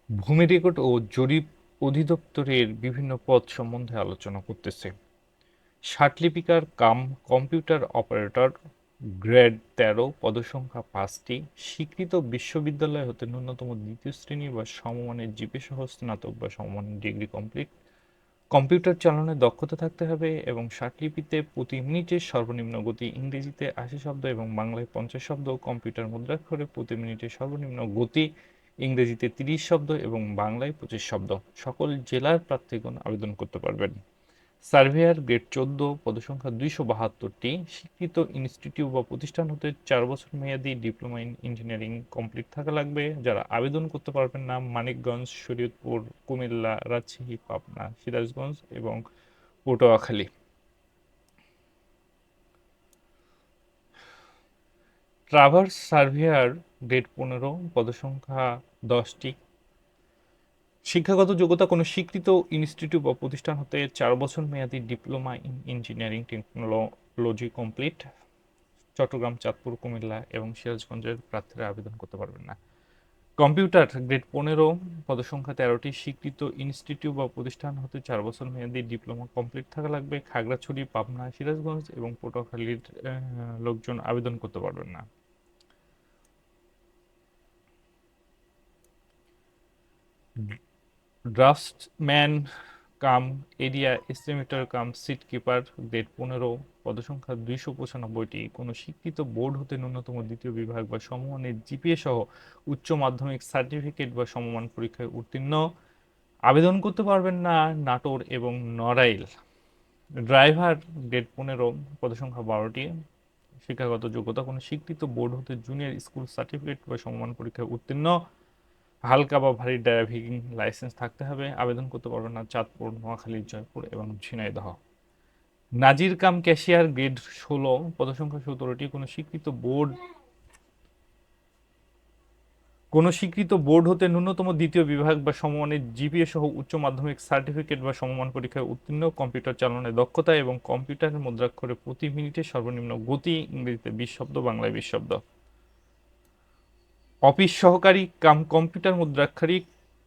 ভূমি রেকর্ড ও জরিপ অধিদপ্তরের বিভিন্ন পদ সম্বন্ধে আলোচনা করতেছে। ষাটলিপিকার কাম কম্পিউটার অপারেটর, গ্রেড ১৩, পদসংখ্যা ৫টি, স্বীকৃত বিশ্ববিদ্যালয় হতে ন্যূনতম দ্বিতীয় শ্রেণী বা সমমানের জিপি সহ স্নাতক বা সমমানের ডিগ্রি কমপ্লিট, কম্পিউটার চালানোর দক্ষতা থাকতে হবে এবং ষাটলিপিতে প্রতি মিনিটে সর্বনিম্ন গতি ইংরেজিতে ৮০ শব্দ এবং বাংলায় ৫০ শব্দ, কম্পিউটার মুদ্রাক্ষরে প্রতি মিনিটে সর্বনিম্ন গতি ইংরেজিতে ৩০ শব্দ এবং বাংলায় ২৫ শব্দ। সকল জেলার প্রার্থীগণ আবেদন করতে পারবেন। সার্ভেয়ার গ্রেড ১৪, পদসংখ্যা ২৭২টি, স্বীকৃত ইনস্টিটিউট বা প্রতিষ্ঠান হতে ৪ বছর মেয়াদী ডিপ্লোমা ইন ইঞ্জিনিয়ারিং কমপ্লিট থাকা লাগবে। যারা আবেদন করতে পারবেন না, মানিকগঞ্জ, শরীয়তপুর, কুমিল্লা, রাজশাহী, পাবনা, সিরাজগঞ্জ এবং পটুয়াখালী। ট্রাভার্স সার্ভেয়ার গ্রেড ১৫, পদসংখ্যা ১০টি, শিক্ষাগত যোগ্যতা কোনো স্বীকৃত ইনস্টিটিউট বা প্রতিষ্ঠান হতে ৪ বছর মেয়াদী diploma in engineering technology complete. Chittagong, Chandpur, Comilla এবং সিরাজগঞ্জের প্রার্থীরা আবেদন করতে পারবেন না। কম্পিউটার গ্রেড ১৫, পদসংখ্যা ১৩টি, স্বীকৃত ইনস্টিটিউট বা প্রতিষ্ঠান হতে ৪ বছর মেয়াদী ডিপ্লোমা কমপ্লিট থাকা লাগবে। খাগড়াছড়ি, পাবনা, সিরাজগঞ্জ এবং পটুয়াখালীর লোকজন আবেদন করতে পারবেন না। ড্রাফটসম্যান কাম এরিয়া এস্টিমেটর কাম সিট কিপার গ্রেড ১৫, পদসংখ্যা ২৯৫টি, কোনো স্বীকৃত বোর্ড হতে ন্যূনতম দ্বিতীয় বিভাগ বা সমমানের জিপিএ সহ উচ্চ মাধ্যমিক সার্টিফিকেট বা সমমান পরীক্ষায় উত্তীর্ণ। আবেদন করতে পারবেন না নাটোর এবং নড়াইল। ড্রাইভার গ্রেড ১৫, পদসংখ্যা ১২টি, শিক্ষাগত যোগ্যতা কোনো স্বীকৃত বোর্ড হতে জুনিয়র স্কুল সার্টিফিকেট বা সমমান পরীক্ষায় উত্তীর্ণ। হালকা বা ভারী ড্রাইভিং লাইসেন্স থাকতে হবে। আবেদন করতে পারবেন না চাঁদপুর, নোয়াখালী, জয়পুর এবং ঝিনাইদহ। নাজির কাম ক্যাশিয়ার গ্রেড ১৬, পদসংখ্যা ১৭টি, কোনো স্বীকৃত বোর্ড হতে ন্যূনতম দ্বিতীয় বিভাগ বা সমমানের জিপিএ সহ উচ্চ মাধ্যমিক সার্টিফিকেট বা সমমান পরীক্ষায় উত্তীর্ণ, কম্পিউটার চালনায় দক্ষতা এবং কম্পিউটারের মুদ্রাক্ষরে প্রতি মিনিটে সর্বনিম্ন গতি ইংরেজিতে ২০ শব্দ, বাংলায় ২০ শব্দ। অফিস সহকারী কাম কম্পিউটার মুদ্রাক্ষরিক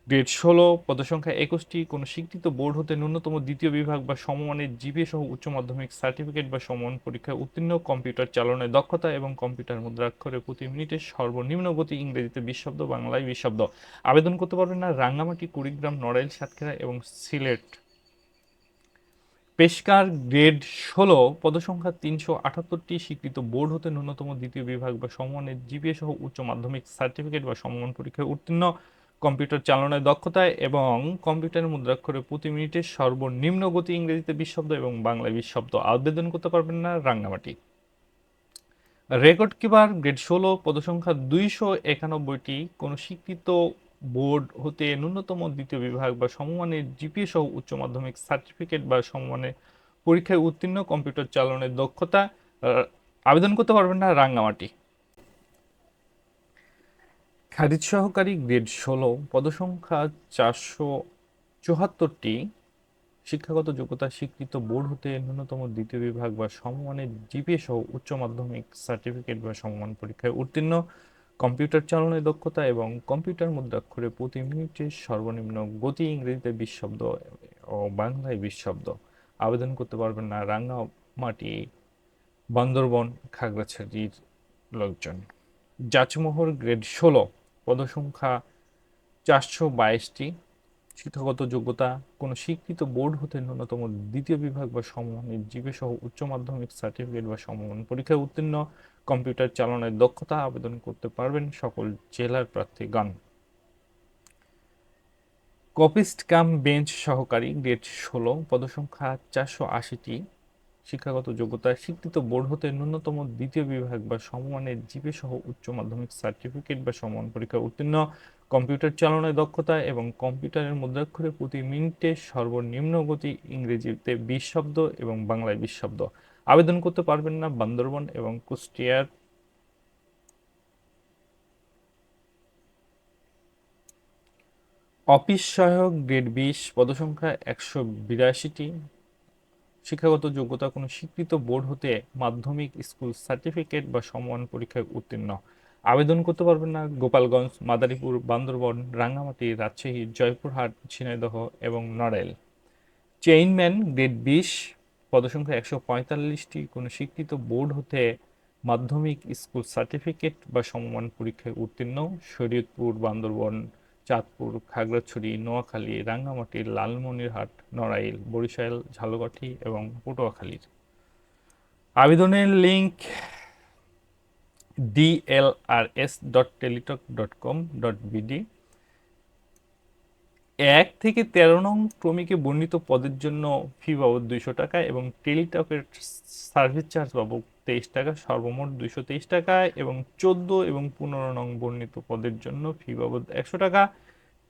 গ্রেড ১৬, পদসংখ্যা ২১টি, কোনো স্বীকৃত বোর্ড হতে ন্যূনতম দ্বিতীয় বিভাগ বা সমমানের জিপিএ সহ উচ্চ মাধ্যমিক সার্টিফিকেট বা সমমান পরীক্ষায় উত্তীর্ণ, কম্পিউটার চালনায় দক্ষতা এবং কম্পিউটার মুদ্রাক্ষরে প্রতি মিনিটে সর্বনিম্ন গতি ইংরেজিতে ২০ শব্দ, বাংলায় ২০ শব্দ। আবেদন করতে পারবেন না রাঙ্গামাটি, কুড়িগ্রাম, নড়াইল, সাতক্ষীরা এবং সিলেট। পেশকার গ্রেড ১৬, পদসংখ্যা ৩৭৮টি, স্বীকৃত বোর্ড হতে ন্যূনতম দ্বিতীয় বিভাগ বা সমমানের জিপিএ সহ উচ্চ মাধ্যমিক সার্টিফিকেট বা সমমান পরীক্ষায় উত্তীর্ণ, কম্পিউটার চালনায় দক্ষতা এবং কম্পিউটারের মুদ্রাক্ষরে প্রতি মিনিটে সর্বনিম্ন গতি ইংরেজিতে ২০ শব্দ এবং বাংলায় ২০ শব্দ। আবেদন করতে পারবেন না রাঙ্গামাটি। রেকর্ড কিপার গ্রেড ১৬, পদসংখ্যা ২৯১টি, কোনো স্বীকৃত বোর্ড হতে ন্যূনতম দ্বিতীয় বিভাগ বা সমমানের জিপিএ সহ উচ্চ মাধ্যমিক সার্টিফিকেট বা সমমানের পরীক্ষায় উত্তীর্ণ, কম্পিউটার চালনের দক্ষতা। আবেদন করতে পারবেন না রাঙ্গামাটি। খারিজ সহকারী গ্রেড ১৬, পদসংখ্যা ৪৭৪টি, শিক্ষাগত যোগ্যতা স্বীকৃত বোর্ড হতে ন্যূনতম দ্বিতীয় বিভাগ বা সমমানের জিপিএ সহ উচ্চ মাধ্যমিক সার্টিফিকেট বা সমমান পরীক্ষায় উত্তীর্ণ, কম্পিউটার চালনায় দক্ষতা এবং কম্পিউটার মুদ্রাক্ষরে প্রতি মিনিটে সর্বনিম্ন গতি ইংরেজিতে ২০ শব্দ ও বাংলায় ২০ শব্দ। আবেদন করতে পারবেন না রাঙ্গামাটি, বান্দরবন, খাগড়াছড়ির লোকজন। জাঁচমোহর গ্রেড ১৬, পদসংখ্যা ৪২২টি, শিক্ষাগত যোগ্যতা কোনো স্বীকৃত বোর্ড হতে ন্যূনতম দ্বিতীয় বিভাগ বা সমমানের জিপিএ সহ উচ্চ মাধ্যমিক সার্টিফিকেট বা সমমান পরীক্ষায় উত্তীর্ণ, কম্পিউটার চালনায় দক্ষতা। আবেদন করতে পারবেন সকল জেলার প্রার্থীগণ। কপিস্ট কাম বেঞ্চ সহকারী গ্রেড ১৬, পদসংখ্যা ৪৮০টি, শিক্ষাগত যোগ্যতা স্বীকৃত বোর্ড হতে ন্যূনতম দ্বিতীয় বিভাগ বা সমমানের জিপিএ সহ উচ্চ মাধ্যমিক সার্টিফিকেট বা সমমান পরীক্ষায় উত্তীর্ণ, কম্পিউটার চালনায় দক্ষতা এবং কম্পিউটারের মুদ্রাক্ষরে প্রতি মিনিটে সর্বনিম্ন গতি ইংরেজিতে ২০ শব্দ এবং বাংলায় ২০ শব্দ। আবেদন করতে পারবেন না বান্দরবন এবং কুষ্টিয়ার। অফিস সহায়ক গ্রেড ২০, পদসংখ্যা ১৮২টি, শিক্ষাগত যোগ্যতা কোনো স্বীকৃত বোর্ড হতে মাধ্যমিক স্কুল সার্টিফিকেট বা সমমান পরীক্ষায় উত্তীর্ণ। আবেদন করতে পারবেন না গোপালগঞ্জ, মাদারীপুর, বান্দরবান, রাঙ্গামাটি, রাজশাহী, জয়পুরহাট, ঝিনাইদহ এবং নড়াইল। চেইনম্যান গ্রেড 20, পদসংখ্যা 145টি, কোনো স্বীকৃত বোর্ড হতে মাধ্যমিক স্কুল সার্টিফিকেট বা সমমান পরীক্ষায় উত্তীর্ণ, শরীয়তপুর, বান্দরবন, চাঁদপুর, খাগড়াছড়ি, নোয়াখালী, রাঙ্গামাটি, লালমনিরহাট, নড়াইল, বরিশাল, ঝালকাঠি এবং পটুয়াখালীর। আবেদনের লিংক dlrs.teletalk.com.bd। 1 থেকে 13 নং ক্রমিকে বর্ণিত পদের জন্য ফি বাবদ 200 টাকা এবং টেলিটকের সার্ভিস চার্জ বাবদ 23 টাকা, সর্বমোট 223 টাকা, এবং 14 এবং 15 নং বর্ণিত পদের জন্য ফি বাবদ 100 টাকা,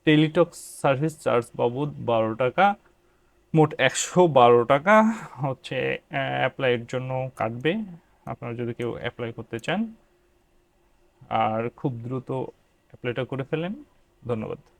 টেলিটক সার্ভিস চার্জ বাবদ 12 টাকা, মোট 112 টাকা হচ্ছে অ্যাপ্লাইয়ের জন্য কাটবে, আপনারা যদি কেউ অ্যাপ্লাই করতে চান। আর খুব দ্রুত অ্যাপ্লাইটা করে ফেলেন। ধন্যবাদ।